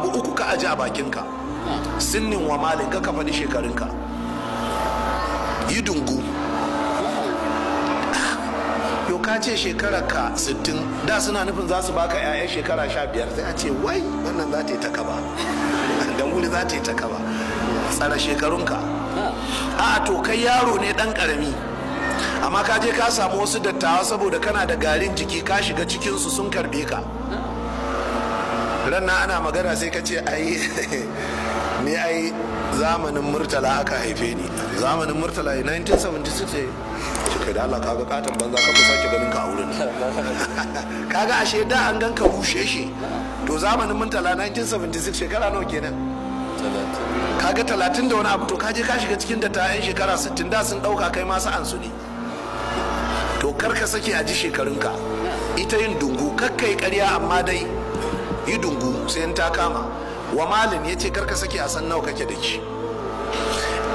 abu uku ka aji a bakinka, sinnin wa malin ka faɗi shekarunka. Yi dungu. Yau ka ce shekararka 60, da suna nufin za su baka 'ya'yan shekara 15, sai a ce wai wannan za ta yi ta kaba da wuri za ta yi ta kaba. Tsara shekarunka. A to kai yaro ne dan karami, amma ka je ka samu wasu dattawa saboda kana da garin jiki ka shiga cikinsu sun karbe ka. Ranna ana magana sai ka ce ai ni ai zamanin murtala aka haife ni. Zamanin murtala 1976 kai da Allah kaga katon banza ka ku sake ganin ka a wurin. Kaga ashe da an ganka rushe shi. To zamanin murtala 1976 shekara nawa kenan? Kaga 30 da wani abu. To kaje ka shiga cikin dattayen shekara 60, da sun dauka kai masu ansu ne. To kar ka sake a ji shekarunka. Ita yin dungu kakkai ƙarya amma dai yi dungu sai in ta kama. Wa malin ya ce kar ka sake a san nawa kake da shi.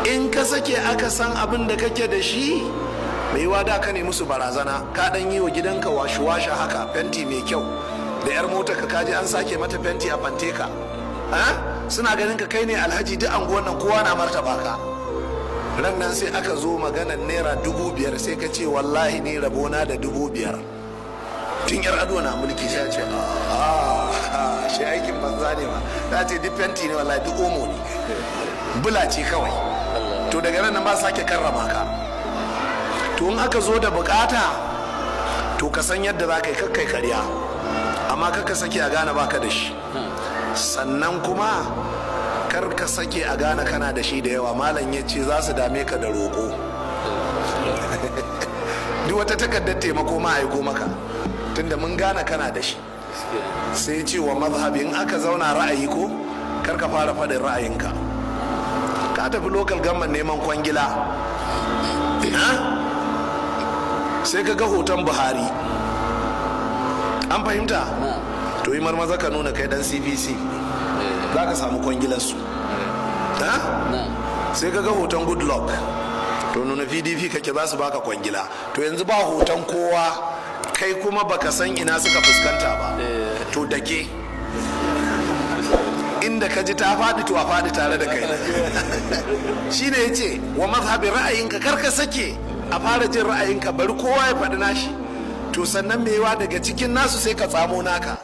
In ka sake aka san abin da kake da shi, mai wada ka ne musu barazana, ka dan yi wa gidanka washe haka fenti mai kyau, da yar mota ka kaji an sake mata fenti a fanteka. Suna ganin ka kai ne alhaji, duk anguwan nan kowa na martaba ka. Ran nan sai aka zo maganar naira 5,000 sai ka ce wallahi ni rabona da 5,000. Tun yar ado na mulki sai ce shi aikin banza ne ma, ta ce duk fenti ne wallahi duk omo ne, bula ce kawai. To daga nan ba sake karrama ka. To in aka zo da bukata, to ka san yadda za ka yi kakkai karya, amma kakka sake a gane baka da shi. Sannan kuma kar ka sake a gane kana da shi da yawa. Malam ya ce za su dame ka da roƙo. Duk wata takardar taimako ma aiko maka, tunda mun gane kana da shi. Sai ce wa mazhabi in aka zauna ra'ayi ko kar ka fara faɗin ra'ayinka. Ka tafi local government neman kwangila, sai ka ga hoton Buhari, an fahimta? To yi marmaza ka nuna kai dan CPC, za ka samu kwangilarsu. Sai ka ga hoton Goodluck, to nuna PDP kake za su baka kwangila. To yanzu ba hoton kowa, kai kuma baka san ina suka fuskanta ba. To dake inda ka ji ta faɗi, to a faɗi tare da kai. Shi ne ya ce wa mazhabin ra'ayinka kar ka sake a fara jin ra'ayinka, bari kowa ya faɗi nashi. To sannan mewa daga cikin nasu sai ka tsamo naka.